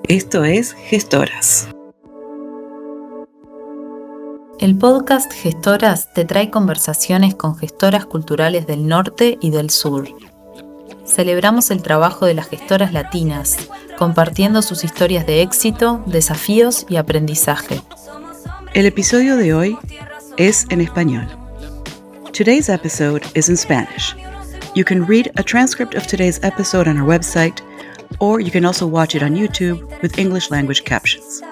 Esto es Gestoras. El podcast Gestoras te trae conversaciones con gestoras culturales del norte y del sur. Celebramos el trabajo de las gestoras latinas, compartiendo sus historias de éxito, desafíos y aprendizaje. El episodio de hoy es en español. Today's episode is in Spanish. You can read a transcript of today's episode on our website, or you can also watch it on YouTube with English language captions.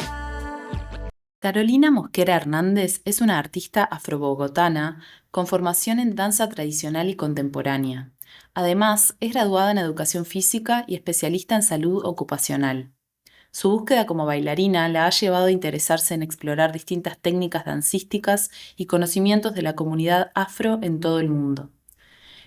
Carolina Mosquera Hernández es una artista afrobogotana con formación en danza tradicional y contemporánea. Además, es graduada en educación física y especialista en salud ocupacional. Su búsqueda como bailarina la ha llevado a interesarse en explorar distintas técnicas dancísticas y conocimientos de la comunidad afro en todo el mundo.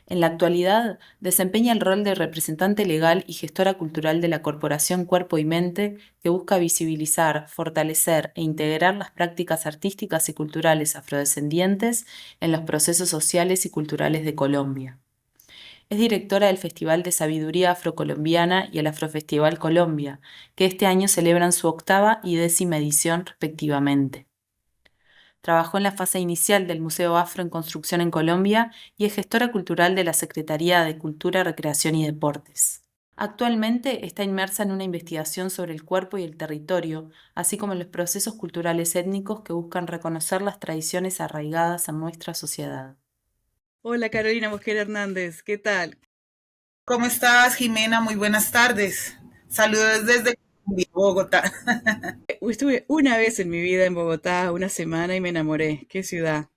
En la actualidad, desempeña el rol de representante legal y gestora cultural de la Corporación Cuerpo y Mente, que busca visibilizar, fortalecer e integrar las prácticas artísticas y culturales afrodescendientes en los procesos sociales y culturales de Colombia. Es directora del Festival de Sabiduría Afrocolombiana y el Afrofestival Colombia, que este año celebran su 8ª y 10ª edición respectivamente. Trabajó en la fase inicial del Museo Afro en Construcción en Colombia y es gestora cultural de la Secretaría de Cultura, Recreación y Deportes. Actualmente está inmersa en una investigación sobre el cuerpo y el territorio, así como en los procesos culturales étnicos que buscan reconocer las tradiciones arraigadas en nuestra sociedad. Hola Carolina Mosquera Hernández, ¿qué tal? ¿Cómo estás, Jimena? Muy buenas tardes. Saludos desde Bogotá. Estuve una vez en mi vida en Bogotá, una semana, y me enamoré. ¿Qué ciudad?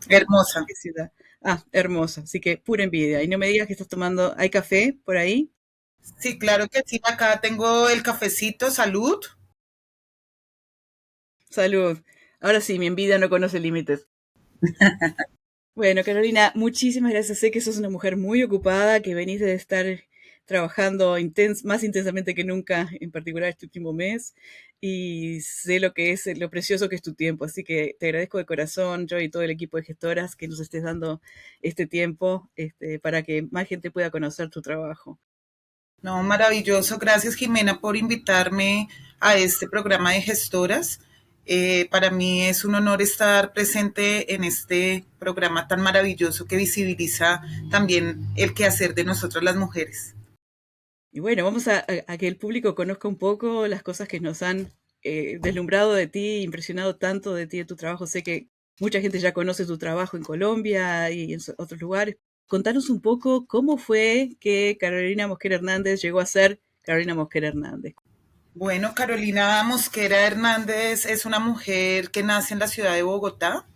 Hermosa. ¿Qué ciudad? Ah, hermosa, así que pura envidia. Y no me digas que estás tomando, ¿hay café por ahí? Sí, claro que sí. Acá tengo el cafecito. Salud. Salud. Ahora sí, mi envidia no conoce límites. Bueno, Carolina, muchísimas gracias. Sé que sos una mujer muy ocupada, que venís de estar trabajando más intensamente que nunca, en particular este último mes, y sé lo que es, lo precioso que es tu tiempo. Así que te agradezco de corazón, yo y todo el equipo de gestoras, que nos estés dando este tiempo, para que más gente pueda conocer tu trabajo. No, maravilloso. Gracias, Jimena, por invitarme a este programa de gestoras. Para mí es un honor estar presente en este programa tan maravilloso que visibiliza también el quehacer de nosotras las mujeres. Y bueno, vamos a que el público conozca un poco las cosas que nos han deslumbrado de ti, impresionado tanto de ti, de tu trabajo. Sé que mucha gente ya conoce tu trabajo en Colombia y en otros lugares. Contanos un poco cómo fue que Carolina Mosquera Hernández llegó a ser Carolina Mosquera Hernández. Bueno, Carolina Mosquera Hernández es una mujer que nace en la ciudad de Bogotá,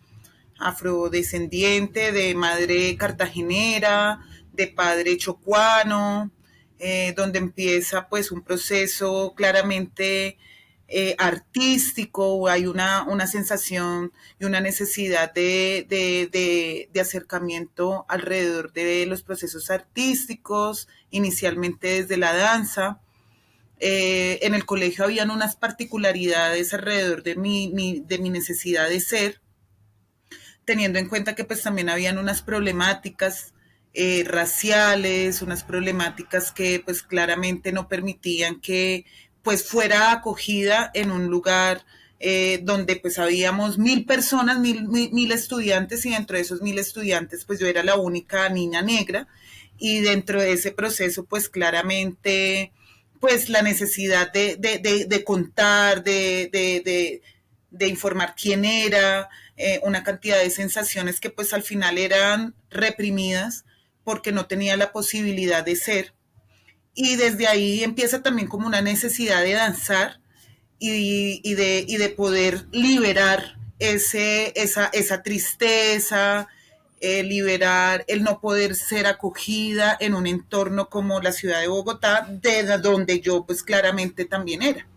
afrodescendiente, de madre cartagenera, de padre chocuano, donde empieza pues un proceso claramente artístico. Hay una sensación y una necesidad de acercamiento alrededor de los procesos artísticos, inicialmente desde la danza. En el colegio habían unas particularidades alrededor de mi necesidad de ser, teniendo en cuenta que pues también habían unas problemáticas raciales, unas problemáticas que pues claramente no permitían que pues fuera acogida en un lugar donde pues habíamos 1.000 personas, mil estudiantes, y dentro de esos 1.000 estudiantes pues yo era la única niña negra, y dentro de ese proceso pues claramente pues la necesidad de contar, de informar quién era, una cantidad de sensaciones que pues al final eran reprimidas porque no tenía la posibilidad de ser. Y desde ahí empieza también como una necesidad de danzar y de poder liberar esa tristeza, liberar el no poder ser acogida en un entorno como la ciudad de Bogotá, de donde yo pues claramente también era.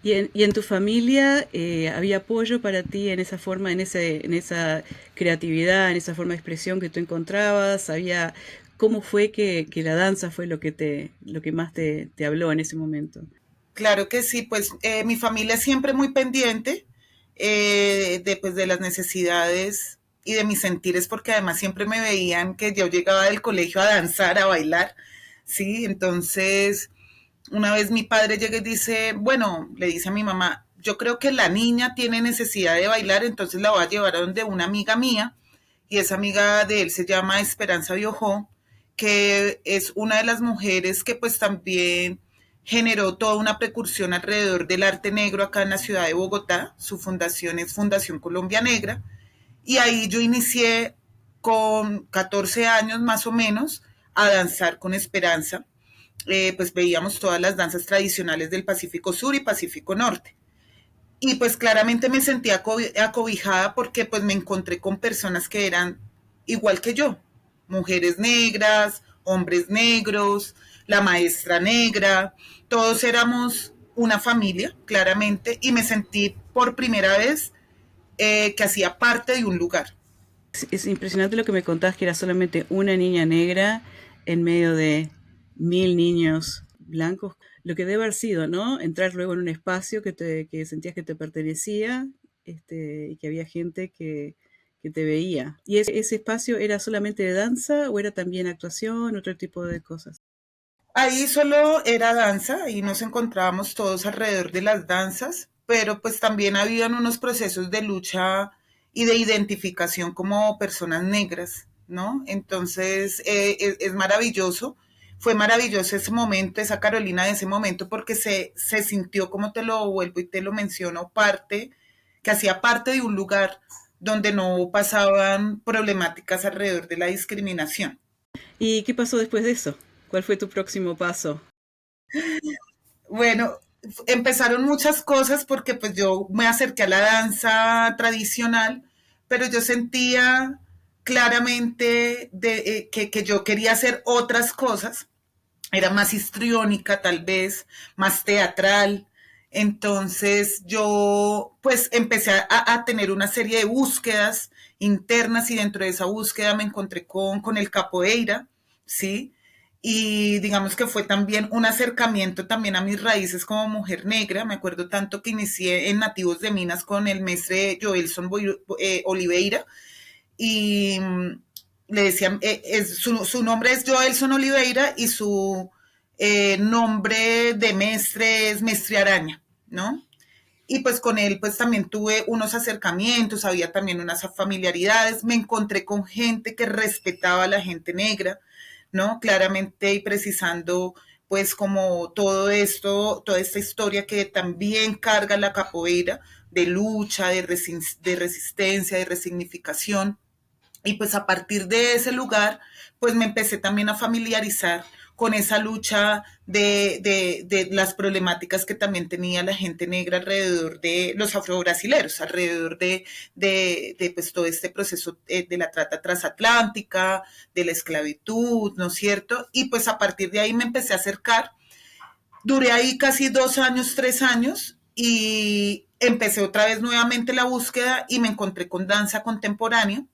Y en tu familia había apoyo para ti en esa forma, en esa creatividad, en esa forma de expresión que tú encontrabas. ¿Cómo fue que la danza fue lo que más te habló en ese momento? Claro que sí, pues mi familia siempre muy pendiente pues, de las necesidades y de mis sentires, porque además siempre me veían que yo llegaba del colegio a danzar, a bailar, ¿sí? Entonces, Una vez mi padre llega y dice, bueno, le dice a mi mamá, yo creo que la niña tiene necesidad de bailar, entonces la voy a llevar a donde una amiga mía, y esa amiga de él se llama Esperanza Biojó, que es una de las mujeres que pues también generó toda una precursión alrededor del arte negro acá en la ciudad de Bogotá. Su fundación es Fundación Colombia Negra, y ahí yo inicié con 14 años más o menos a danzar con Esperanza. Pues veíamos todas las danzas tradicionales del Pacífico Sur y Pacífico Norte. Y pues claramente me sentía acobijada porque pues me encontré con personas que eran igual que yo, mujeres negras, hombres negros, la maestra negra, todos éramos una familia, claramente, y me sentí por primera vez que hacía parte de un lugar. Es impresionante lo que me contás, que era solamente una niña negra en medio de 1000 niños blancos. Lo que debe haber sido, ¿no? Entrar luego en un espacio que sentías que te pertenecía, y que había gente que te veía. ¿Y ese espacio era solamente de danza o era también actuación, otro tipo de cosas? Ahí solo era danza y nos encontrábamos todos alrededor de las danzas, pero pues también habían unos procesos de lucha y de identificación como personas negras, ¿no? Entonces es maravilloso, fue maravilloso ese momento, esa Carolina de ese momento, porque se sintió, como te lo vuelvo y te lo menciono, que hacía parte de un lugar donde no pasaban problemáticas alrededor de la discriminación. ¿Y qué pasó después de eso? ¿Cuál fue tu próximo paso? Bueno, empezaron muchas cosas porque pues yo me acerqué a la danza tradicional, pero yo sentía claramente que yo quería hacer otras cosas. Era más histriónica tal vez, más teatral. Entonces yo pues empecé a tener una serie de búsquedas internas y dentro de esa búsqueda me encontré con el capoeira, ¿sí? Y digamos que fue también un acercamiento también a mis raíces como mujer negra. Me acuerdo tanto que inicié en Nativos de Minas con el mestre Joelson Oliveira y le decían, su nombre es Joelson Oliveira y su nombre de mestre es Mestre Araña, ¿no? Y pues con él pues también tuve unos acercamientos, había también unas familiaridades, me encontré con gente que respetaba a la gente negra, ¿no? Claramente y precisando pues como todo esto, toda esta historia que también carga la capoeira de lucha, de resistencia, de resignificación. Y pues a partir de ese lugar, pues me empecé también a familiarizar con esa lucha de las problemáticas que también tenía la gente negra alrededor de los afrobrasileros, alrededor de pues todo este proceso de la trata transatlántica, de la esclavitud, ¿no es cierto? Y pues a partir de ahí me empecé a acercar. Duré ahí casi 2 años, 3 años y empecé otra vez nuevamente la búsqueda y me encontré con danza contemporánea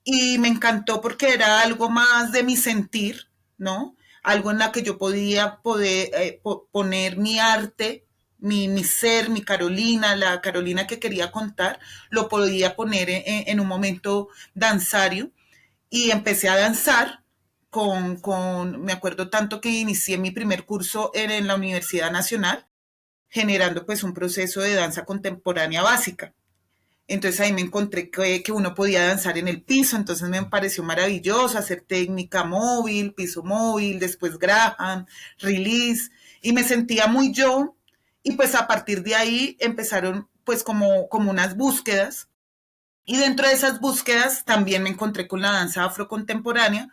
y me encantó porque era algo más de mi sentir, ¿no? Algo en la que yo podía poner mi arte, mi ser, mi Carolina, la Carolina que quería contar, lo podía poner en un momento danzario y empecé a danzar me acuerdo tanto que inicié mi primer curso en la Universidad Nacional, generando pues un proceso de danza contemporánea básica. Entonces ahí me encontré que uno podía danzar en el piso, entonces me pareció maravilloso hacer técnica móvil, piso móvil, después Graham, release, y me sentía muy yo, y pues a partir de ahí empezaron pues como unas búsquedas, y dentro de esas búsquedas también me encontré con la danza afrocontemporánea,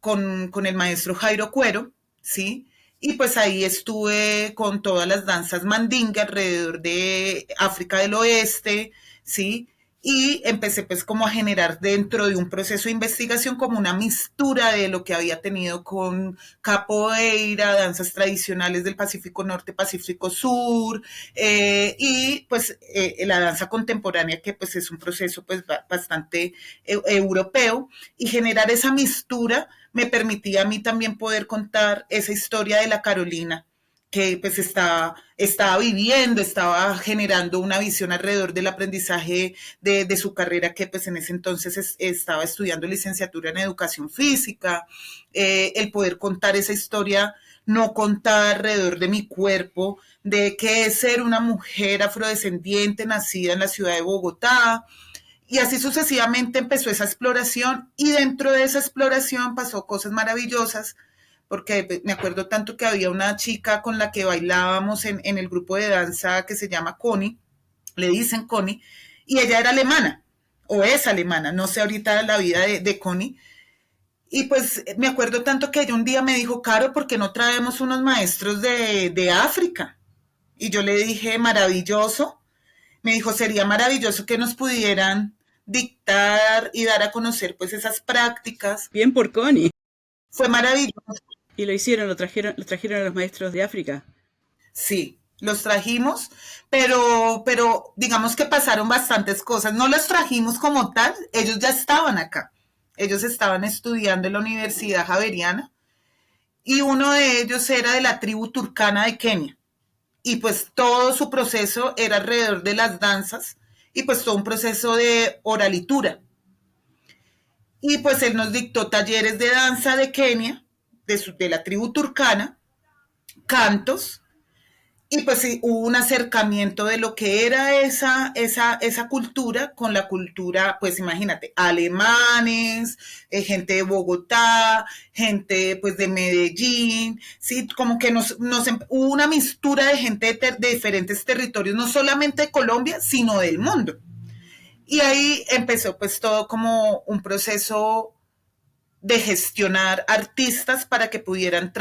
con el maestro Jairo Cuero, ¿sí? Y pues ahí estuve con todas las danzas mandinga alrededor de África del Oeste, ¿sí? Y empecé pues como a generar dentro de un proceso de investigación como una mistura de lo que había tenido con capoeira, danzas tradicionales del Pacífico Norte, Pacífico Sur, y pues la danza contemporánea que pues es un proceso pues bastante europeo, y generar esa mistura me permitía a mí también poder contar esa historia de la Carolina que pues estaba viviendo, estaba generando una visión alrededor del aprendizaje de su carrera, que pues en ese entonces estaba estudiando licenciatura en educación física, el poder contar esa historia no contada alrededor de mi cuerpo, de qué es ser una mujer afrodescendiente nacida en la ciudad de Bogotá. Y así sucesivamente empezó esa exploración y dentro de esa exploración pasó cosas maravillosas, porque me acuerdo tanto que había una chica con la que bailábamos en el grupo de danza que se llama Connie, le dicen Connie, y ella era alemana, o es alemana, no sé ahorita la vida de Connie. Y pues me acuerdo tanto que ella un día me dijo, Caro, ¿por qué no traemos unos maestros de África? Y yo le dije, maravilloso. Me dijo, sería maravilloso que nos pudieran dictar y dar a conocer pues esas prácticas. Bien por Connie. Fue maravilloso. Y lo hicieron, lo trajeron a los maestros de África. Sí, los trajimos, pero digamos que pasaron bastantes cosas. No los trajimos como tal, ellos ya estaban acá. Ellos estaban estudiando en la Universidad Javeriana y uno de ellos era de la tribu turcana de Kenia. Y pues todo su proceso era alrededor de las danzas y pues todo un proceso de oralitura. Y pues él nos dictó talleres de danza de Kenia, de la tribu turcana, cantos, y pues sí, hubo un acercamiento de lo que era esa cultura con la cultura, pues imagínate, alemanes, gente de Bogotá, gente pues de Medellín, sí, como que hubo una mistura de gente de diferentes territorios, no solamente de Colombia, sino del mundo. Y ahí empezó pues todo como un proceso de gestionar artistas para que pudieran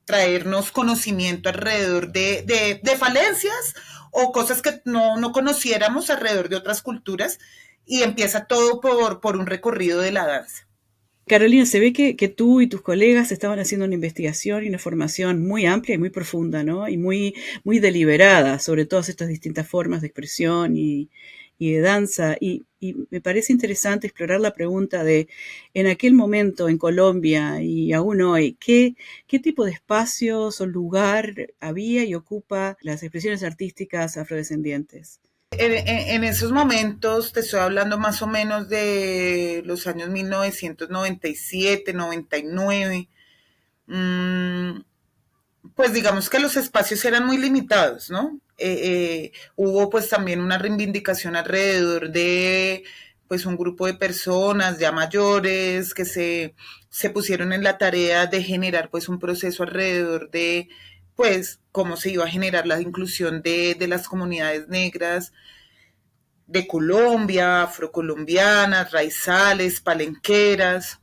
traernos conocimiento alrededor de falencias o cosas que no conociéramos alrededor de otras culturas y empieza todo por un recorrido de la danza. Carolina, se ve que tú y tus colegas estaban haciendo una investigación y una formación muy amplia y muy profunda, ¿no? Y muy deliberada sobre todas estas distintas formas de expresión y de danza. Y me parece interesante explorar la pregunta de, en aquel momento en Colombia y aún hoy, ¿qué tipo de espacios o lugar había y ocupa las expresiones artísticas afrodescendientes? En esos momentos, te estoy hablando más o menos de los años 1997, 99, pues digamos que los espacios eran muy limitados, ¿no? Hubo pues también una reivindicación alrededor de pues un grupo de personas ya mayores que se pusieron en la tarea de generar pues un proceso alrededor de pues cómo se iba a generar la inclusión de las comunidades negras de Colombia, afrocolombianas, raizales, palenqueras,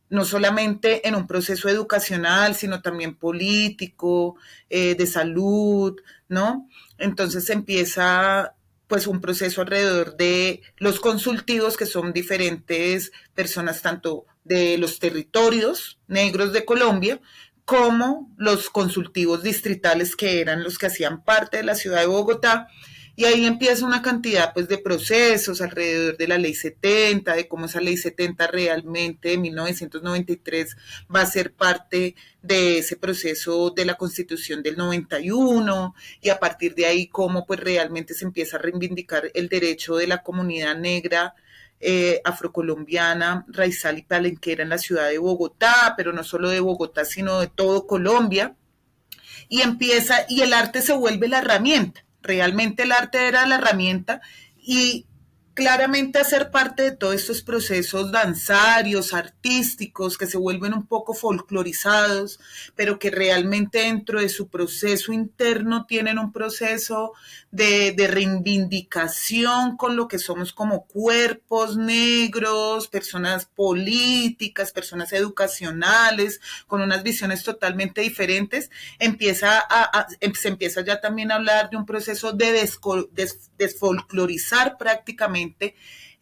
no solamente en un proceso educacional, sino también político, de salud, ¿no? Entonces empieza pues un proceso alrededor de los consultivos, que son diferentes personas tanto de los territorios negros de Colombia, como los consultivos distritales que eran los que hacían parte de la ciudad de Bogotá, y ahí empieza una cantidad pues de procesos alrededor de la ley 70, de cómo esa ley 70 realmente de 1993 va a ser parte de ese proceso de la constitución del 91 y a partir de ahí cómo pues realmente se empieza a reivindicar el derecho de la comunidad negra afrocolombiana, raizal y palenquera en la ciudad de Bogotá, pero no solo de Bogotá, sino de todo Colombia. Y el arte se vuelve la herramienta. Realmente el arte era la herramienta y claramente hacer parte de todos estos procesos danzarios, artísticos, que se vuelven un poco folclorizados, pero que realmente dentro de su proceso interno tienen un proceso de reivindicación con lo que somos como cuerpos negros, personas políticas, personas educacionales, con unas visiones totalmente diferentes, se empieza ya también a hablar de un proceso de desfolclorizar prácticamente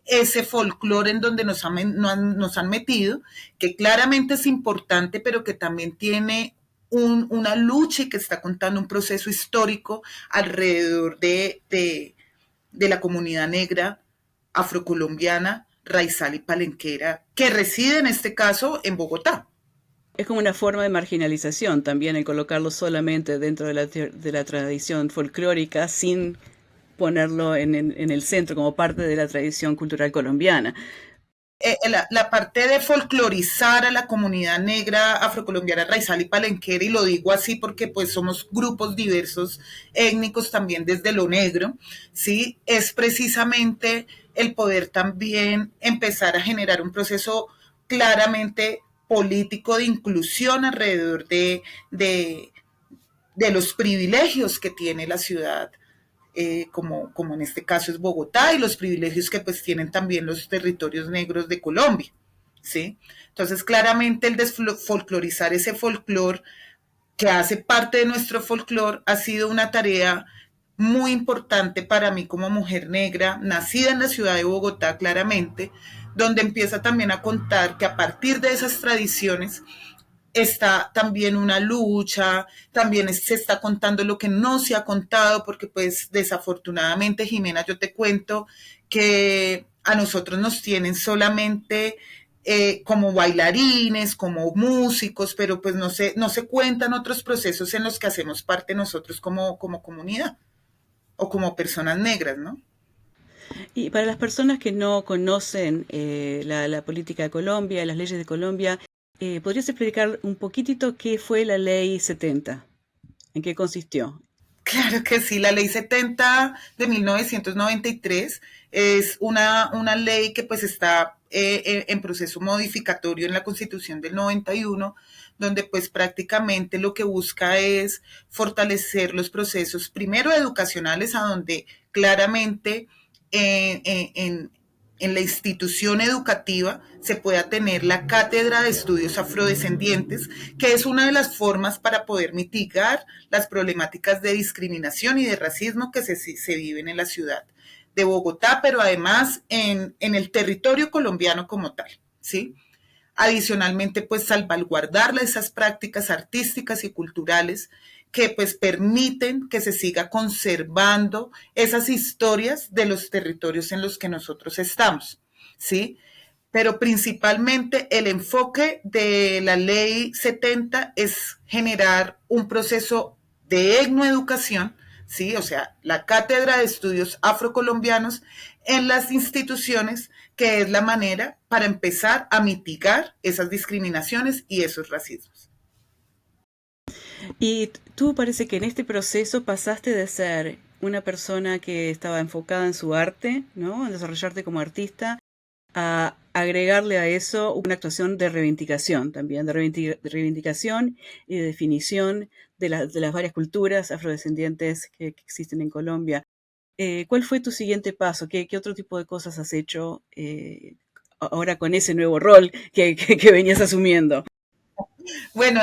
ese folclore en donde nos han metido, que claramente es importante, pero que también tiene una lucha y que está contando un proceso histórico alrededor de la comunidad negra afrocolombiana, raizal y palenquera, que reside en este caso en Bogotá. Es como una forma de marginalización también el colocarlo solamente dentro de la tradición folclórica sin ponerlo en el centro como parte de la tradición cultural colombiana. la parte de folclorizar a la comunidad negra afrocolombiana raizal y palenquera, y lo digo así porque pues somos grupos diversos étnicos también desde lo negro, ¿sí? Es precisamente el poder también empezar a generar un proceso claramente político de inclusión alrededor de los privilegios que tiene la ciudad, como en este caso es Bogotá, y los privilegios que pues tienen también los territorios negros de Colombia, ¿sí? Entonces, claramente el desfolclorizar ese folclor que hace parte de nuestro folclore ha sido una tarea muy importante para mí como mujer negra, nacida en la ciudad de Bogotá, claramente, donde empieza también a contar que a partir de esas tradiciones está también una lucha, también se está contando lo que no se ha contado, porque pues desafortunadamente, Jimena, yo te cuento que a nosotros nos tienen solamente como bailarines, como músicos, pero pues no se cuentan otros procesos en los que hacemos parte nosotros como comunidad o como personas negras, ¿no? Y para las personas que no conocen la política de Colombia, las leyes de Colombia, ¿podrías explicar un poquitito qué fue la Ley 70? ¿En qué consistió? Claro que sí, la ley 70 de 1993 es una ley que pues está en proceso modificatorio en la Constitución del 91, donde pues prácticamente lo que busca es fortalecer los procesos primero educacionales, a donde claramente eh, eh, en, en la institución educativa se pueda tener la cátedra de estudios afrodescendientes, que es una de las formas para poder mitigar las problemáticas de discriminación y de racismo que se viven en la ciudad de Bogotá, pero además en el territorio colombiano como tal, ¿sí? Adicionalmente, pues salvaguardar esas prácticas artísticas y culturales que pues permiten que se siga conservando esas historias de los territorios en los que nosotros estamos, ¿sí? Pero principalmente el enfoque de la ley 70 es generar un proceso de etnoeducación, ¿sí? O sea, la cátedra de estudios afrocolombianos en las instituciones, que es la manera para empezar a mitigar esas discriminaciones y esos racismos. Y tú parece que en este proceso pasaste de ser una persona que estaba enfocada en su arte, ¿no? En desarrollarte como artista, a agregarle a eso una actuación de reivindicación también, de reivindicación y de definición de las varias culturas afrodescendientes que existen en Colombia. ¿Cuál fue tu siguiente paso? ¿Qué otro tipo de cosas has hecho ahora con ese nuevo rol que venías asumiendo? Bueno,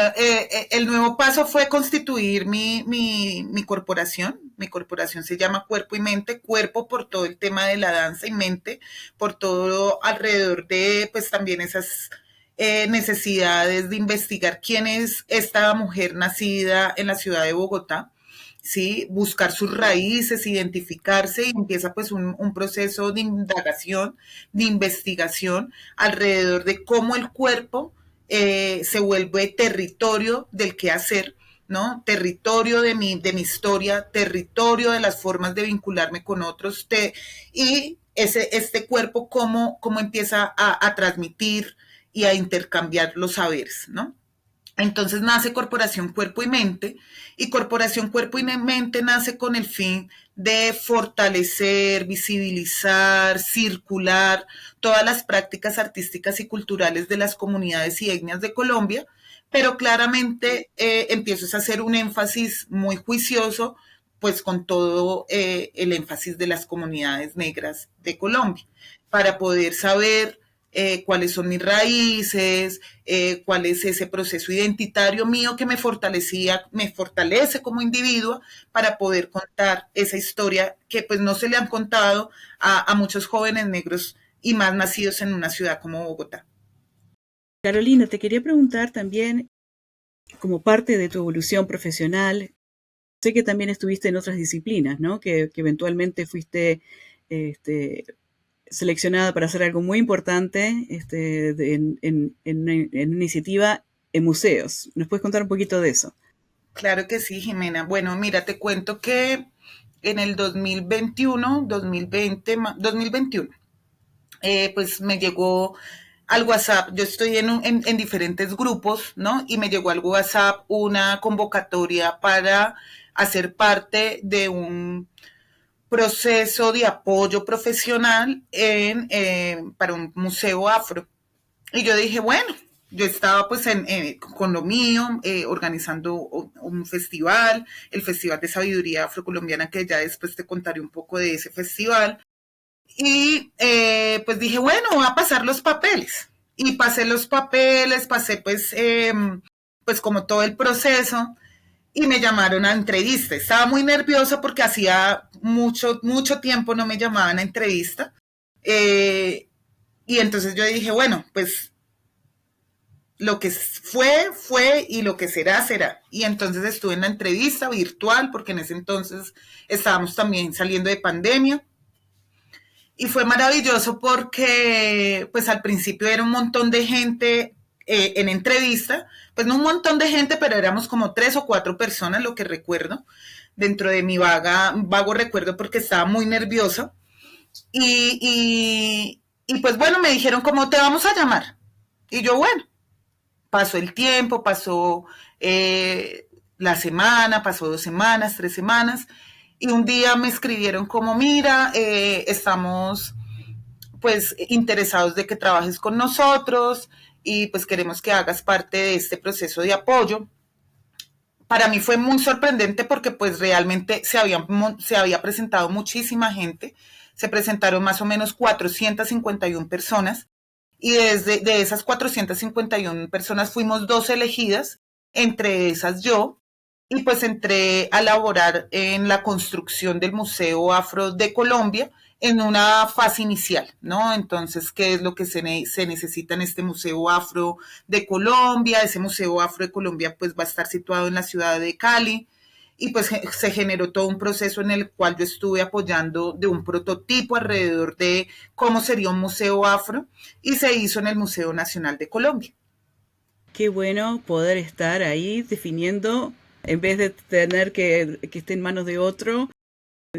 el nuevo paso fue constituir mi corporación. Mi corporación se llama Cuerpo y Mente, cuerpo por todo el tema de la danza y mente, por todo alrededor de pues también esas necesidades de investigar quién es esta mujer nacida en la ciudad de Bogotá, ¿sí? Buscar sus raíces, identificarse, y empieza pues un proceso de indagación, de investigación alrededor de cómo el cuerpo se vuelve territorio del qué hacer, ¿no? Territorio de mi historia, territorio de las formas de vincularme con otros, y este cuerpo cómo empieza a transmitir y a intercambiar los saberes, ¿no? Entonces nace Corporación Cuerpo y Corporación Cuerpo y Mente nace con el fin de fortalecer, visibilizar, circular todas las prácticas artísticas y culturales de las comunidades y etnias de Colombia, pero claramente empiezo a hacer un énfasis muy juicioso, pues con todo el énfasis de las comunidades negras de Colombia, para poder saber cuáles son mis raíces, cuál es ese proceso identitario mío que me fortalece como individuo para poder contar esa historia que pues no se le han contado a muchos jóvenes negros y más nacidos en una ciudad como Bogotá. Carolina, te quería preguntar también, como parte de tu evolución profesional, sé que también estuviste en otras disciplinas, ¿no? Que eventualmente fuiste este, seleccionada para hacer algo muy importante en una iniciativa en museos. ¿Nos puedes contar un poquito de eso? Claro que sí, Jimena. Bueno, mira, te cuento que en el 2021, 2020, 2021, pues me llegó al WhatsApp, yo estoy en diferentes grupos, ¿no? Y me llegó al WhatsApp una convocatoria para hacer parte de un proceso de apoyo profesional para un museo afro. Y yo dije, bueno, yo estaba pues con lo mío, organizando un festival, el Festival de Sabiduría Afrocolombiana, que ya después te contaré un poco de ese festival. Y pues dije, bueno, voy a pasar los papeles. Y pasé los papeles, pasé pues como todo el proceso y me llamaron a entrevista. Estaba muy nerviosa porque hacía mucho tiempo no me llamaban a entrevista. Eh, y entonces yo dije, bueno, pues lo que fue y lo que será. Y entonces estuve en la entrevista virtual porque en ese entonces estábamos también saliendo de pandemia. Y fue maravilloso porque pues al principio era un montón de gente en entrevista, pues no un montón de gente, pero éramos como 3 o 4 personas, lo que recuerdo, dentro de mi vago recuerdo porque estaba muy nerviosa. Y pues bueno, me dijeron, ¿cómo te vamos a llamar? Y yo, bueno, pasó el tiempo, pasó la semana, pasó 2 semanas, 3 semanas, y un día me escribieron como, mira, estamos pues interesados de que trabajes con nosotros y pues queremos que hagas parte de este proceso de apoyo. Para mí fue muy sorprendente porque pues realmente se había presentado muchísima gente, se presentaron más o menos 451 personas y de esas 451 personas fuimos 2 elegidas, entre esas yo, y pues entré a laborar en la construcción del Museo Afro de Colombia en una fase inicial, ¿no? Entonces, ¿qué es lo que se necesita en este Museo Afro de Colombia? Ese Museo Afro de Colombia pues va a estar situado en la ciudad de Cali y pues se generó todo un proceso en el cual yo estuve apoyando de un prototipo alrededor de cómo sería un museo afro y se hizo en el Museo Nacional de Colombia. Qué bueno poder estar ahí definiendo, en vez de tener que esté en manos de otro,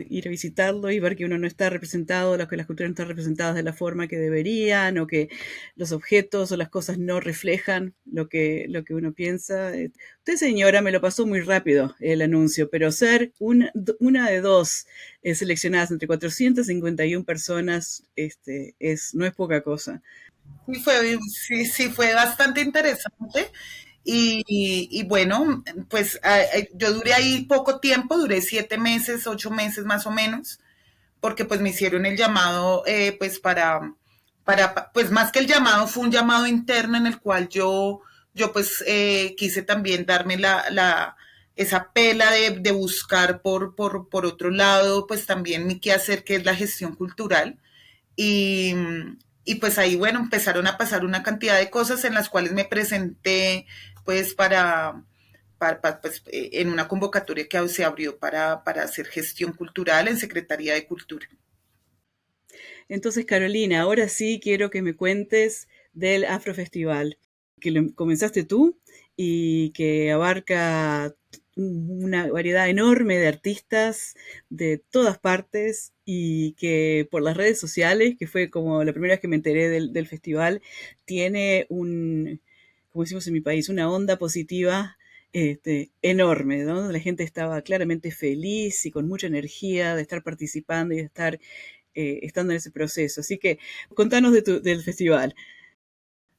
ir a visitarlo y ver que uno no está representado, que las culturas no están representadas de la forma que deberían, o que los objetos o las cosas no reflejan lo que uno piensa. Usted, señora, me lo pasó muy rápido el anuncio, pero ser una de dos seleccionadas entre 451 personas no es poca cosa. Sí, fue bastante interesante. Y bueno, pues yo duré ahí poco tiempo, duré 7 meses, 8 meses más o menos, porque pues me hicieron el llamado, pues pues más que el llamado, fue un llamado interno en el cual yo pues quise también darme esa pela de buscar por otro lado, pues también mi quehacer, que es la gestión cultural. Y, y pues ahí, bueno, empezaron a pasar una cantidad de cosas en las cuales me presenté pues pues, en una convocatoria que se abrió para hacer gestión cultural en Secretaría de Cultura. Entonces, Carolina, ahora sí quiero que me cuentes del Afrofestival, que lo comenzaste tú y que abarca una variedad enorme de artistas de todas partes y que por las redes sociales, que fue como la primera vez que me enteré del festival, tiene como decimos en mi país, una onda positiva enorme, ¿no? La gente estaba claramente feliz y con mucha energía de estar participando y de estar estando en ese proceso. Así que contanos del festival.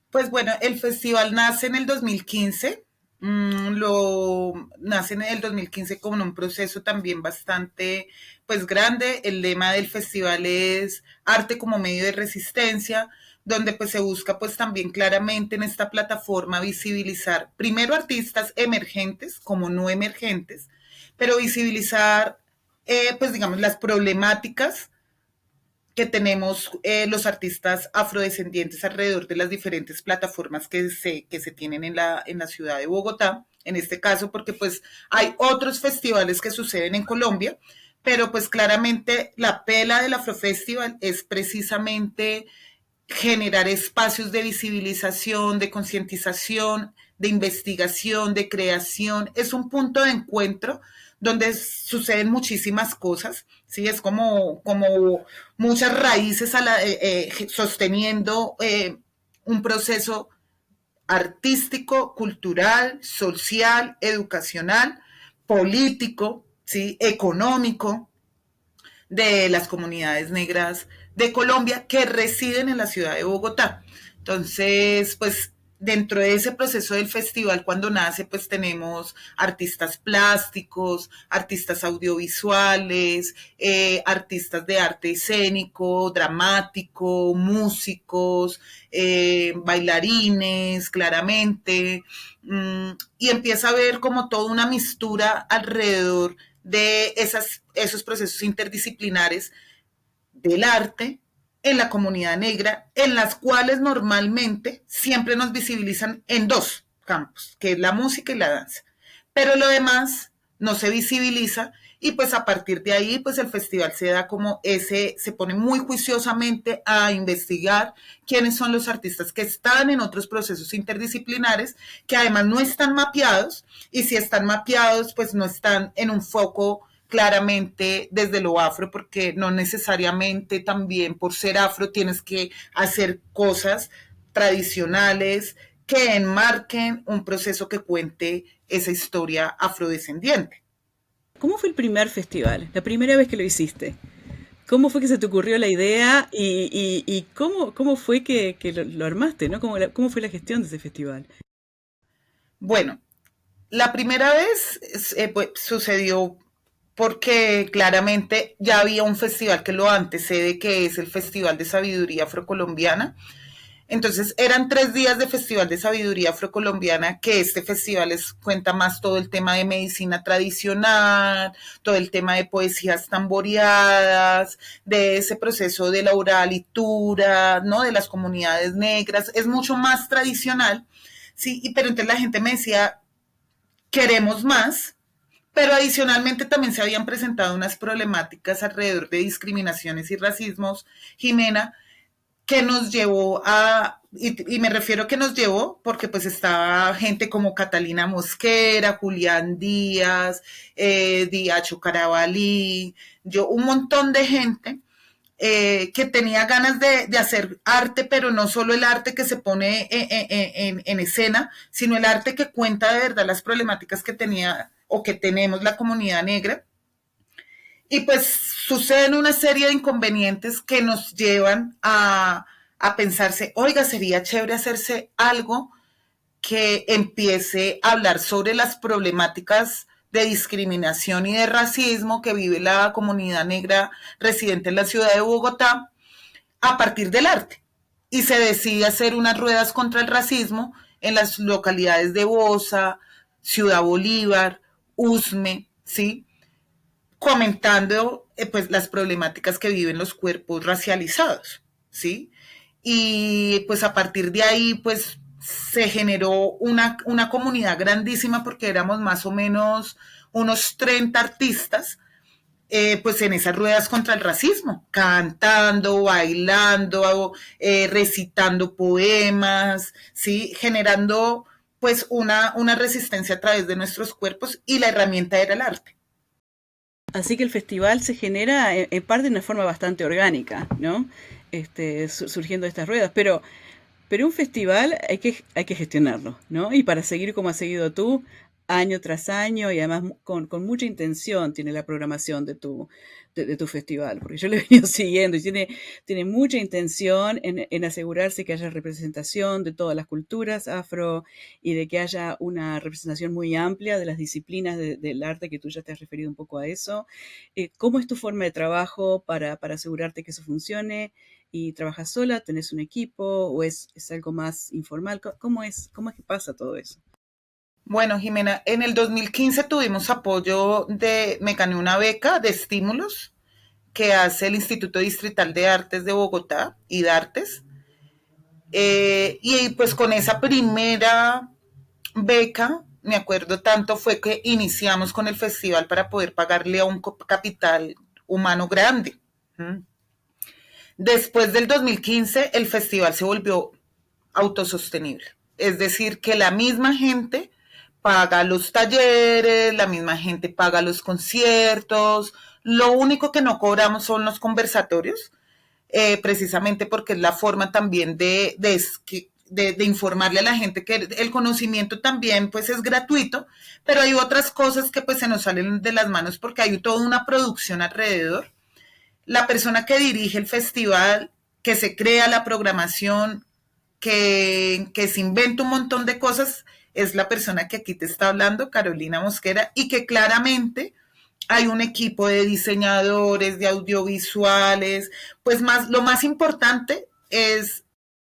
Pues bueno, el festival nace en el 2015. Nace en el 2015 con un proceso también bastante pues grande. El lema del festival es arte como medio de resistencia, donde pues se busca pues también claramente en esta plataforma visibilizar primero artistas emergentes como no emergentes, pero visibilizar pues digamos las problemáticas que tenemos los artistas afrodescendientes alrededor de las diferentes plataformas que se tienen en la ciudad de Bogotá, en este caso porque pues hay otros festivales que suceden en Colombia, pero pues claramente la pela del Afrofestival es precisamente generar espacios de visibilización, de concientización, de investigación, de creación. Es un punto de encuentro donde suceden muchísimas cosas, ¿sí? Es como muchas raíces sosteniendo un proceso artístico, cultural, social, educacional, político, ¿sí? Económico, de las comunidades negras de Colombia que residen en la ciudad de Bogotá. Entonces, pues dentro de ese proceso del festival, cuando nace, pues tenemos artistas plásticos, artistas audiovisuales, artistas de arte escénico, dramático, músicos, bailarines, claramente, y empieza a haber como toda una mistura alrededor de esos procesos interdisciplinares del arte en la comunidad negra, en las cuales normalmente siempre nos visibilizan en dos campos, que es la música y la danza. Pero lo demás no se visibiliza y pues a partir de ahí pues el festival se da como se pone muy juiciosamente a investigar quiénes son los artistas que están en otros procesos interdisciplinares que además no están mapeados y si están mapeados pues no están en un foco claramente desde lo afro, porque no necesariamente también por ser afro tienes que hacer cosas tradicionales que enmarquen un proceso que cuente esa historia afrodescendiente. ¿Cómo fue el primer festival? La primera vez que lo hiciste. ¿Cómo fue que se te ocurrió la idea y cómo fue que lo armaste, ¿no? ¿Cómo fue la gestión de ese festival? Bueno, la primera vez pues, sucedió porque claramente ya había un festival que lo antecede, que es el Festival de Sabiduría Afrocolombiana. Entonces eran 3 días de Festival de Sabiduría Afrocolombiana, que este festival cuenta más todo el tema de medicina tradicional, todo el tema de poesías tamboreadas, de ese proceso de la oralitura, ¿no? De las comunidades negras, es mucho más tradicional, ¿sí? Pero entonces la gente me decía, queremos más, pero adicionalmente también se habían presentado unas problemáticas alrededor de discriminaciones y racismos, Jimena, que nos llevó y me refiero a que nos llevó porque pues estaba gente como Catalina Mosquera, Julián Díaz, Diacho Carabalí, un montón de gente que tenía ganas de hacer arte, pero no solo el arte que se pone en escena, sino el arte que cuenta de verdad las problemáticas que tenía o que tenemos la comunidad negra. Y pues suceden una serie de inconvenientes que nos llevan a pensarse, oiga, sería chévere hacerse algo que empiece a hablar sobre las problemáticas de discriminación y de racismo que vive la comunidad negra residente en la ciudad de Bogotá a partir del arte. Y se decide hacer unas ruedas contra el racismo en las localidades de Bosa, Ciudad Bolívar, Usme, ¿sí? Comentando pues las problemáticas que viven los cuerpos racializados, ¿sí? Y pues a partir de ahí pues se generó una comunidad grandísima porque éramos más o menos unos 30 artistas pues en esas ruedas contra el racismo, cantando, bailando, recitando poemas, ¿sí? Generando pues una resistencia a través de nuestros cuerpos y la herramienta era el arte. Así que el festival se genera en parte de una forma bastante orgánica, ¿no? Surgiendo de estas ruedas, pero un festival hay que gestionarlo, ¿no? Y para seguir como has seguido tú, año tras año, y además con mucha intención tiene la programación de tu festival, porque yo lo he venido siguiendo y tiene mucha intención en asegurarse que haya representación de todas las culturas afro y de que haya una representación muy amplia de las disciplinas del arte, que tú ya te has referido un poco a eso. ¿Cómo es tu forma de trabajo para asegurarte que eso funcione? ¿Y trabajas sola? ¿Tenés un equipo? ¿O es algo más informal? ¿Cómo es que pasa todo eso? Bueno, Jimena, en el 2015 tuvimos apoyo me gané una beca de estímulos que hace el Instituto Distrital de Artes de Bogotá y de Artes. Y pues con esa primera beca, me acuerdo tanto, fue que iniciamos con el festival para poder pagarle a un capital humano grande. ¿Mm? Después del 2015, el festival se volvió autosostenible. Es decir, que la misma gente paga los talleres, la misma gente paga los conciertos. Lo único que no cobramos son los conversatorios, precisamente porque es la forma también de informarle a la gente que el conocimiento también pues es gratuito, pero hay otras cosas que pues se nos salen de las manos porque hay toda una producción alrededor. La persona que dirige el festival, que se crea la programación, que se inventa un montón de cosas, es la persona que aquí te está hablando, Carolina Mosquera, y que claramente hay un equipo de diseñadores, de audiovisuales, pues más, lo más importante es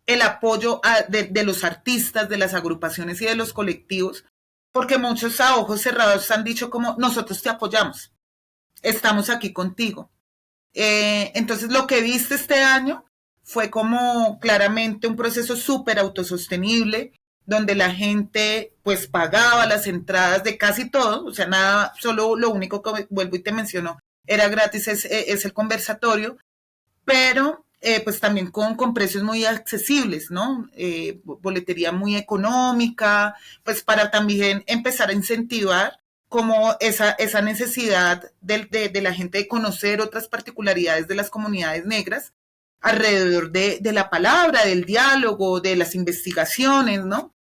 el apoyo de los artistas, de las agrupaciones y de los colectivos, porque muchos a ojos cerrados han dicho como nosotros te apoyamos, estamos aquí contigo. Entonces lo que viste este año fue como claramente un proceso súper autosostenible, donde la gente pues pagaba las entradas de casi todo, o sea, nada, solo lo único que vuelvo y te menciono era gratis, es el conversatorio, pero pues también con precios muy accesibles, ¿no? Boletería muy económica, pues para también empezar a incentivar como esa necesidad de la gente de conocer otras particularidades de las comunidades negras alrededor de la palabra, del diálogo, de las investigaciones, ¿no?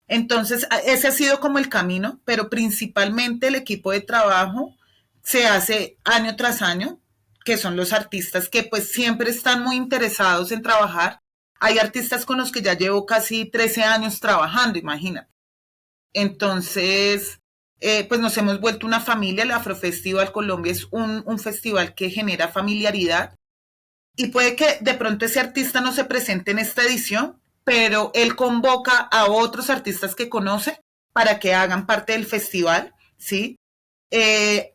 Entonces, ese ha sido como el camino, pero principalmente el equipo de trabajo se hace año tras año, que son los artistas que pues siempre están muy interesados en trabajar. Hay artistas con los que ya llevo casi 13 años trabajando, imagínate. Entonces, pues nos hemos vuelto una familia. El Afrofestival Colombia es un festival que genera familiaridad y puede que de pronto ese artista no se presente en esta edición, pero él convoca a otros artistas que conoce para que hagan parte del festival, ¿sí?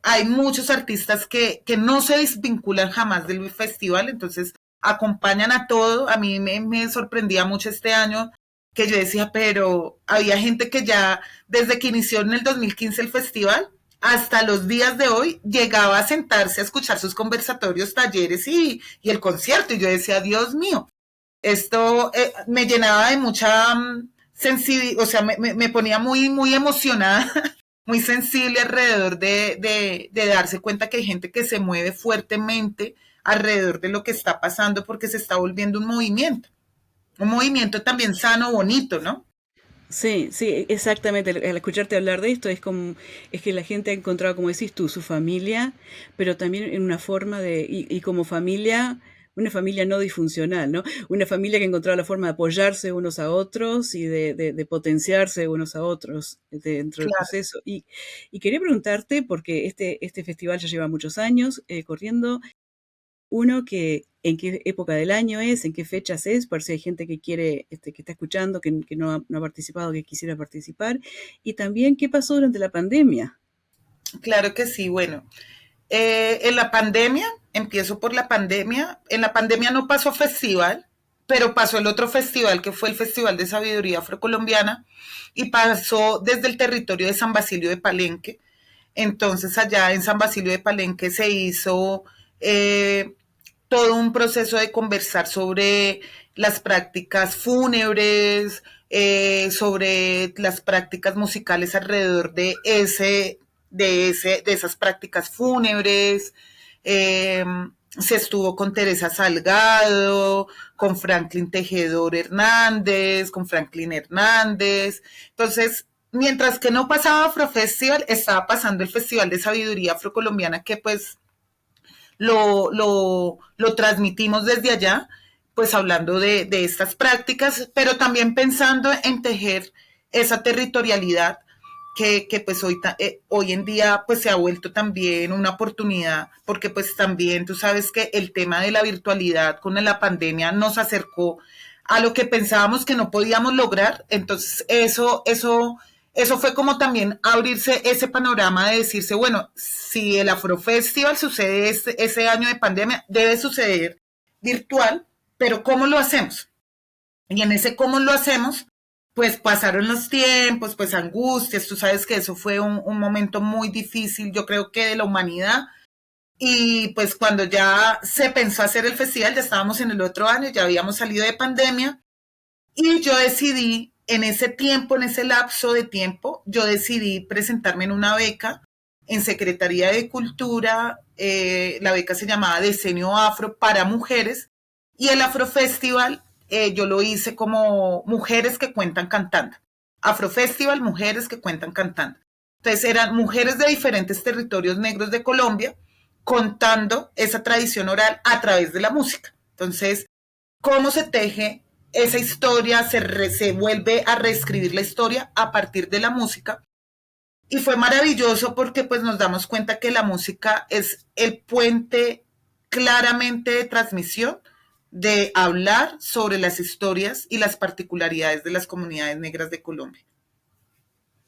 Hay muchos artistas que no se desvinculan jamás del festival, entonces acompañan a todo. A mí me sorprendía mucho este año que yo decía, pero había gente que ya desde que inició en el 2015 el festival, hasta los días de hoy, llegaba a sentarse a escuchar sus conversatorios, talleres y el concierto. Y yo decía, Dios mío, esto me llenaba de mucha sensibilidad, o sea, me ponía muy, muy emocionada, muy sensible alrededor de darse cuenta que hay gente que se mueve fuertemente alrededor de lo que está pasando porque se está volviendo un movimiento también sano, bonito, ¿no? Sí, sí, exactamente. Al escucharte hablar de esto es que la gente ha encontrado, como decís tú, su familia, pero también en una forma y como familia, una familia no disfuncional, ¿no? Una familia que ha encontrado la forma de apoyarse unos a otros y de potenciarse unos a otros dentro del Claro. proceso. Y quería preguntarte, porque este festival ya lleva muchos años corriendo, uno, en qué época del año es, en qué fechas es, por si hay gente que quiere, que está escuchando, que no ha participado, que quisiera participar, y también qué pasó durante la pandemia. Claro que sí, bueno. En la pandemia, empiezo por la pandemia, en la pandemia no pasó festival, pero pasó el otro festival que fue el Festival de Sabiduría Afrocolombiana y pasó desde el territorio de San Basilio de Palenque. Entonces allá en San Basilio de Palenque se hizo todo un proceso de conversar sobre las prácticas fúnebres, sobre las prácticas musicales alrededor de esas prácticas fúnebres. Eh, Se estuvo con Teresa Salgado, con Franklin Tejedor Hernández, con Franklin Hernández. Entonces, mientras que no pasaba Afrofestival, estaba pasando el Festival de Sabiduría Afrocolombiana, que pues lo transmitimos desde allá, pues hablando de estas prácticas, pero también pensando en tejer esa territorialidad que pues hoy en día pues se ha vuelto también una oportunidad, porque pues también tú sabes que el tema de la virtualidad con la pandemia nos acercó a lo que pensábamos que no podíamos lograr, entonces eso fue como también abrirse ese panorama de decirse, bueno, si el Afrofestival sucede ese año de pandemia, debe suceder virtual, pero ¿cómo lo hacemos? Y en ese cómo lo hacemos, pues pasaron los tiempos, pues angustias, tú sabes que eso fue un momento muy difícil, yo creo que de la humanidad, y pues cuando ya se pensó hacer el festival, ya estábamos en el otro año, ya habíamos salido de pandemia, y yo decidí en ese tiempo, en ese lapso de tiempo, yo decidí presentarme en una beca en Secretaría de Cultura. La beca se llamaba Decenio Afro para mujeres, y el Afrofestival yo lo hice como Mujeres que Cuentan Cantando. Afrofestival, Mujeres que Cuentan Cantando. Entonces eran mujeres de diferentes territorios negros de Colombia contando esa tradición oral a través de la música. Entonces, ¿cómo se teje esa historia? Se vuelve a reescribir la historia a partir de la música. Y fue maravilloso porque pues nos damos cuenta que la música es el puente claramente de transmisión, de hablar sobre las historias y las particularidades de las comunidades negras de Colombia.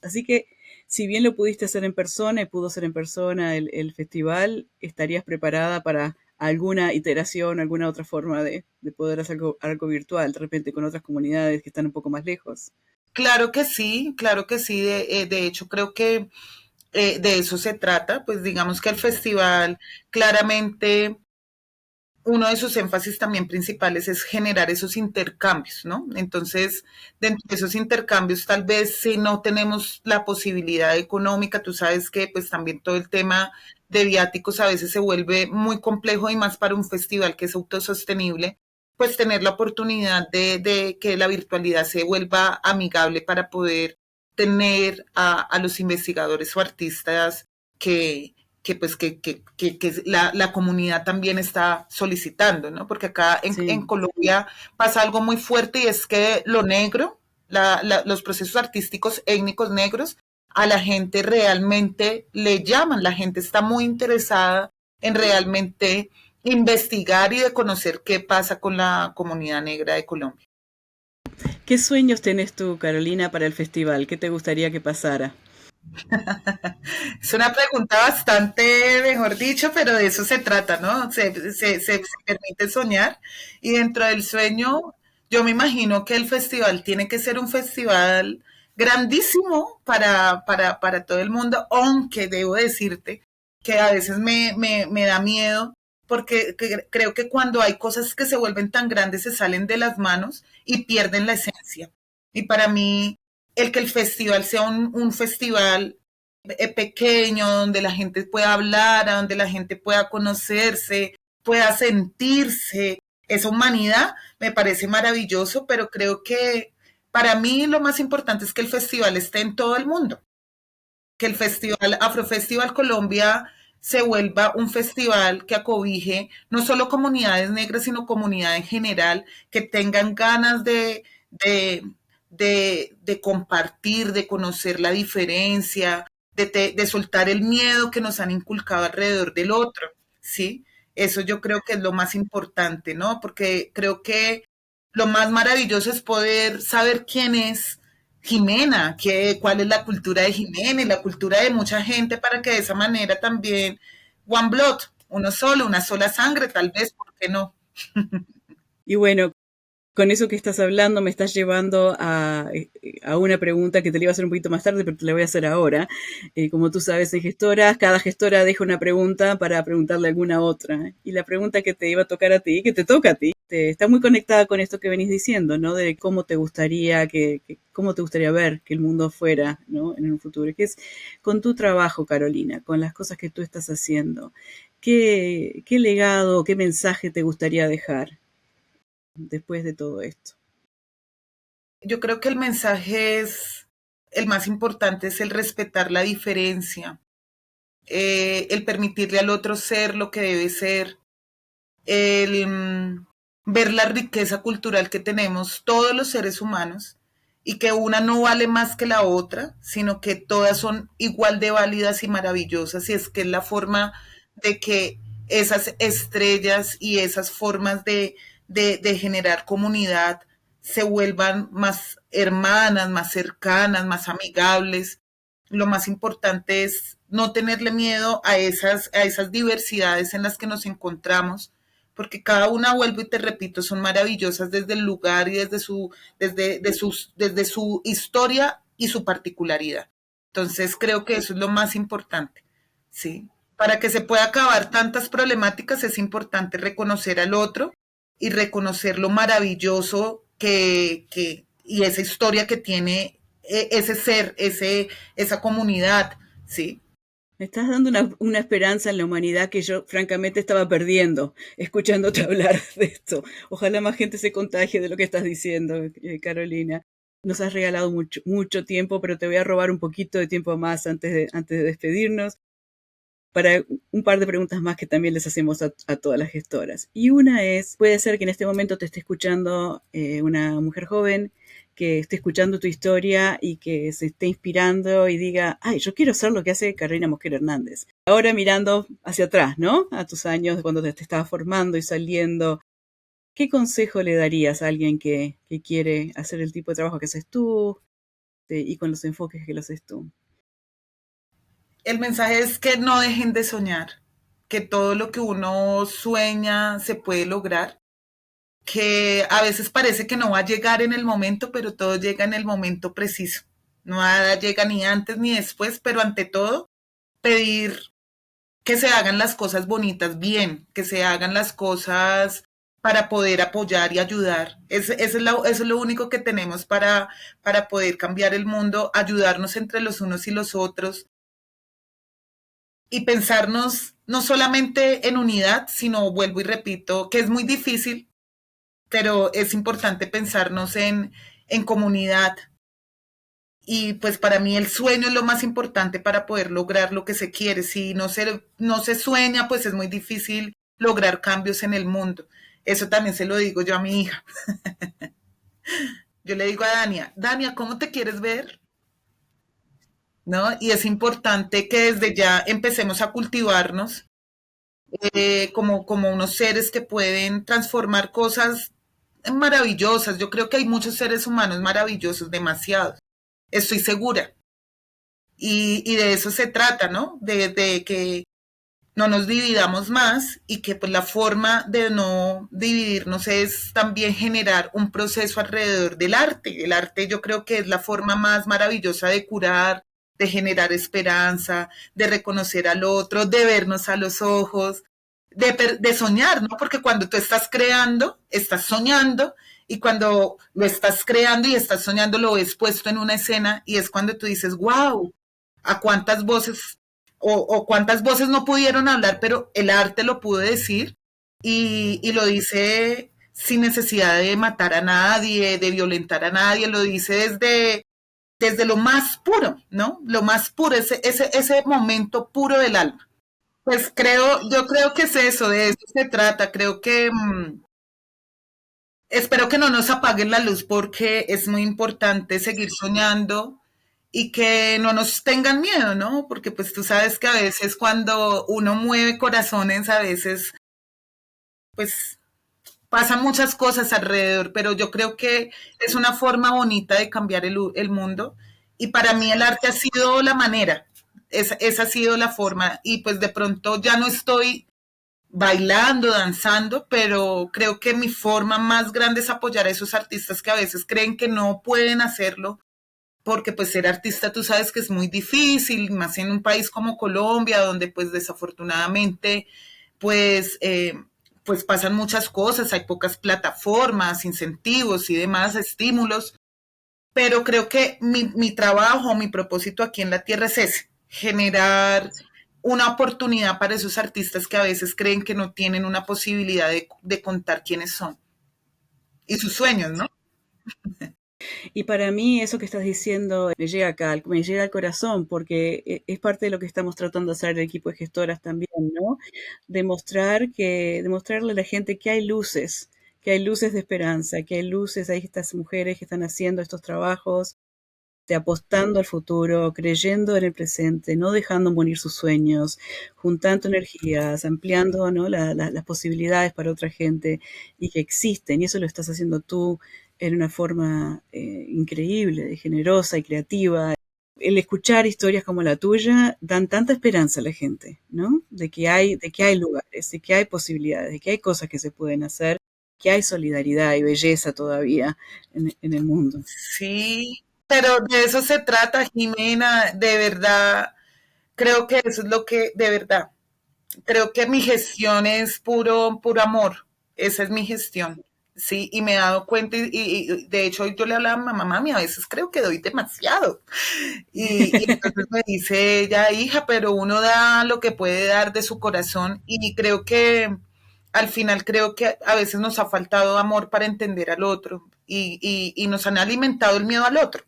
Así que, si bien lo pudiste hacer en persona y pudo ser en persona el festival, ¿estarías preparada para alguna iteración, alguna otra forma de poder hacer algo virtual, de repente con otras comunidades que están un poco más lejos? Claro que sí, claro que sí. De hecho, creo que de eso se trata. Pues digamos que el festival claramente uno de sus énfasis también principales es generar esos intercambios, ¿no? Entonces, dentro de esos intercambios, tal vez si no tenemos la posibilidad económica, tú sabes que pues también todo el tema de viáticos a veces se vuelve muy complejo, y más para un festival que es autosostenible, pues tener la oportunidad de que la virtualidad se vuelva amigable para poder tener a los investigadores o artistas que, que la comunidad también está solicitando, ¿no? Porque acá en Sí. Colombia pasa algo muy fuerte, y es que lo negro, los procesos artísticos étnicos negros, a la gente realmente le llaman, la gente está muy interesada en realmente investigar y de conocer qué pasa con la comunidad negra de Colombia. ¿Qué sueños tenés tú, Carolina, para el festival? ¿Qué te gustaría que pasara? Es una pregunta bastante, mejor dicho, pero de eso se trata, ¿no? Se permite soñar, y dentro del sueño yo me imagino que el festival tiene que ser un festival grandísimo para todo el mundo, aunque debo decirte que a veces me da miedo porque creo que cuando hay cosas que se vuelven tan grandes se salen de las manos y pierden la esencia. Y para mí, el que el festival sea un festival pequeño, donde la gente pueda hablar, a donde la gente pueda conocerse, pueda sentirse esa humanidad, me parece maravilloso, pero creo que para mí lo más importante es que el festival esté en todo el mundo, que el festival Afrofestival Colombia se vuelva un festival que acobije no solo comunidades negras, sino comunidad en general, que tengan ganas de compartir, de conocer la diferencia, de soltar el miedo que nos han inculcado alrededor del otro, ¿sí? Eso yo creo que es lo más importante, ¿no? Porque creo que lo más maravilloso es poder saber quién es Jimena, cuál es la cultura de Jimena y la cultura de mucha gente, para que de esa manera también, one blood, uno solo, una sola sangre, tal vez, ¿por qué no? Y bueno, con eso que estás hablando me estás llevando a una pregunta que te la iba a hacer un poquito más tarde, pero te la voy a hacer ahora. Como tú sabes, en gestoras, cada gestora deja una pregunta para preguntarle a alguna otra. Y la pregunta que te iba a tocar a ti, que te toca a ti, está muy conectada con esto que venís diciendo, ¿no? De cómo te gustaría cómo te gustaría ver que el mundo fuera, ¿no? En un futuro. Que es con tu trabajo, Carolina, con las cosas que tú estás haciendo. ¿Qué legado, qué mensaje te gustaría dejar después de todo esto? Yo creo que el mensaje es, el más importante es el respetar la diferencia, el permitirle al otro ser lo que debe ser, el ver la riqueza cultural que tenemos todos los seres humanos, y que una no vale más que la otra, sino que todas son igual de válidas y maravillosas, y es que es la forma de que esas estrellas y esas formas de generar comunidad se vuelvan más hermanas, más cercanas, más amigables. Lo más importante es no tenerle miedo a esas diversidades en las que nos encontramos, porque cada una, vuelvo y te repito, son maravillosas desde el lugar y desde su historia y su particularidad. Entonces creo que eso es lo más importante, ¿sí? Para que se pueda acabar tantas problemáticas es importante reconocer al otro y reconocer lo maravilloso y esa historia que tiene ese ser, esa comunidad, ¿sí? Me estás dando una esperanza en la humanidad que yo francamente estaba perdiendo escuchándote hablar de esto. Ojalá más gente se contagie de lo que estás diciendo, Carolina. Nos has regalado mucho, mucho tiempo, pero te voy a robar un poquito de tiempo más antes de despedirnos para un par de preguntas más que también les hacemos a todas las gestoras. Y una es, puede ser que en este momento te esté escuchando una mujer joven que esté escuchando tu historia y que se esté inspirando y diga, ay, yo quiero hacer lo que hace Carolina Mosquera Hernández. Ahora mirando hacia atrás, ¿no? A tus años cuando te estabas formando y saliendo, ¿qué consejo le darías a alguien que quiere hacer el tipo de trabajo que haces tú y con los enfoques que lo haces tú? El mensaje es que no dejen de soñar, que todo lo que uno sueña se puede lograr, que a veces parece que no va a llegar en el momento, pero todo llega en el momento preciso. No llega ni antes ni después, pero ante todo, pedir que se hagan las cosas bonitas bien, que se hagan las cosas para poder apoyar y ayudar. Eso es lo único que tenemos para poder cambiar el mundo, ayudarnos entre los unos y los otros y pensarnos no solamente en unidad, sino, vuelvo y repito, que es muy difícil, pero es importante pensarnos en comunidad. Y pues para mí el sueño es lo más importante para poder lograr lo que se quiere. Si no se sueña, pues es muy difícil lograr cambios en el mundo. Eso también se lo digo yo a mi hija. Yo le digo a Dania, Dania, ¿cómo te quieres ver? ¿No? Y es importante que desde ya empecemos a cultivarnos como unos seres que pueden transformar cosas maravillosas. Yo creo que hay muchos seres humanos maravillosos, demasiados. Estoy segura. Y de eso se trata, ¿no? De que no nos dividamos más y que pues la forma de no dividirnos es también generar un proceso alrededor del arte. El arte yo creo que es la forma más maravillosa de curar, de generar esperanza, de reconocer al otro, de vernos a los ojos, de soñar, ¿no? Porque cuando tú estás creando, estás soñando y cuando lo estás creando y estás soñando lo ves puesto en una escena y es cuando tú dices, wow, a cuántas voces o cuántas voces no pudieron hablar, pero el arte lo pudo decir y lo dice sin necesidad de matar a nadie, de violentar a nadie, lo dice desde lo más puro, ¿no? Lo más puro, ese momento puro del alma. Pues yo creo que es eso, de eso se trata, creo que espero que no nos apaguen la luz porque es muy importante seguir soñando y que no nos tengan miedo, ¿no? Porque pues tú sabes que a veces cuando uno mueve corazones, a veces pues pasan muchas cosas alrededor, pero yo creo que es una forma bonita de cambiar el mundo y para mí el arte ha sido la manera, esa ha sido la forma y pues de pronto ya no estoy bailando, danzando, pero creo que mi forma más grande es apoyar a esos artistas que a veces creen que no pueden hacerlo porque pues ser artista tú sabes que es muy difícil, más en un país como Colombia, donde pues desafortunadamente pues, pues pasan muchas cosas, hay pocas plataformas, incentivos y demás estímulos, pero creo que mi trabajo, mi propósito aquí en la Tierra es ese, generar una oportunidad para esos artistas que a veces creen que no tienen una posibilidad de contar quiénes son y sus sueños, ¿no? Y para mí eso que estás diciendo me llega acá, me llega al corazón, porque es parte de lo que estamos tratando de hacer el equipo de gestoras también, ¿no? Demostrarle a la gente que hay luces de esperanza, que hay luces, hay estas mujeres que están haciendo estos trabajos, apostando al futuro, creyendo en el presente, no dejando morir sus sueños, juntando energías, ampliando, ¿no? las posibilidades para otra gente y que existen. Y eso lo estás haciendo tú en una forma increíble, generosa y creativa. El escuchar historias como la tuya dan tanta esperanza a la gente, ¿no? De que hay lugares, de que hay posibilidades, de que hay cosas que se pueden hacer, que hay solidaridad y belleza todavía en el mundo. Sí, pero de eso se trata, Jimena, de verdad, creo que eso es lo que, de verdad, creo que mi gestión es puro amor, esa es mi gestión, Sí, y me he dado cuenta, y de hecho hoy yo le hablaba a mi mamá, mami, a veces creo que doy demasiado. Y entonces me dice ella, hija, pero uno da lo que puede dar de su corazón, y creo que al final creo que a veces nos ha faltado amor para entender al otro, y nos han alimentado el miedo al otro.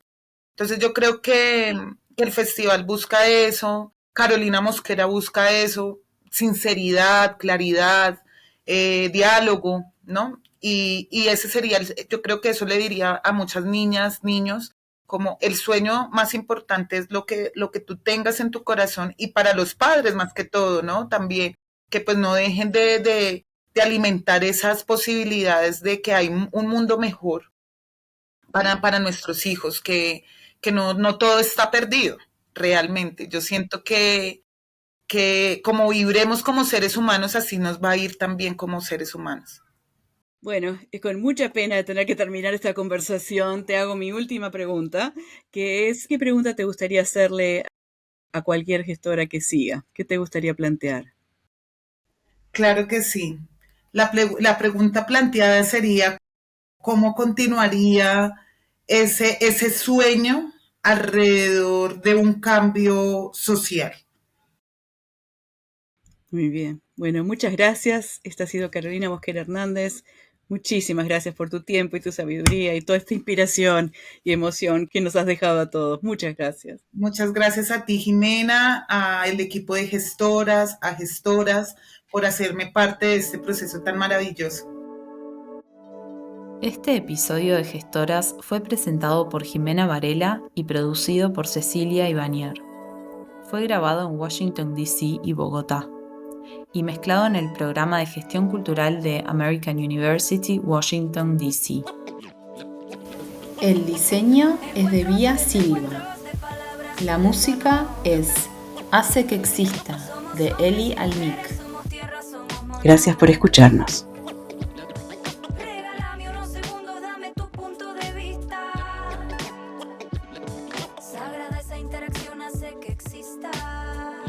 Entonces yo creo que el festival busca eso, Carolina Mosquera busca eso, sinceridad, claridad, diálogo, ¿no? Y ese sería, yo creo que eso le diría a muchas niñas, niños, como el sueño más importante es lo que tú tengas en tu corazón, y para los padres más que todo, ¿no? También, que pues no dejen de alimentar esas posibilidades de que hay un mundo mejor para nuestros hijos, que no todo está perdido, realmente. Yo siento que como vibremos como seres humanos, así nos va a ir también como seres humanos. Bueno, con mucha pena de tener que terminar esta conversación, te hago mi última pregunta, que es, ¿qué pregunta te gustaría hacerle a cualquier gestora que siga? ¿Qué te gustaría plantear? Claro que sí. La pregunta planteada sería, ¿cómo continuaría ese sueño alrededor de un cambio social? Muy bien. Bueno, muchas gracias. Esta ha sido Carolina Mosquera Hernández. Muchísimas gracias por tu tiempo y tu sabiduría y toda esta inspiración y emoción que nos has dejado a todos. Muchas gracias. Muchas gracias a ti, Jimena, al equipo de gestoras, a gestoras, por hacerme parte de este proceso tan maravilloso. Este episodio de Gestoras fue presentado por Jimena Varela y producido por Cecilia Ibanier. Fue grabado en Washington, D.C. y Bogotá, y mezclado en el programa de gestión cultural de American University, Washington, D.C. El diseño es de Vía Silva. La música es Hace que exista, de Eli Almic. Gracias por escucharnos. Regálame unos segundos, dame tu punto de vista. Sagrada esa interacción hace que exista.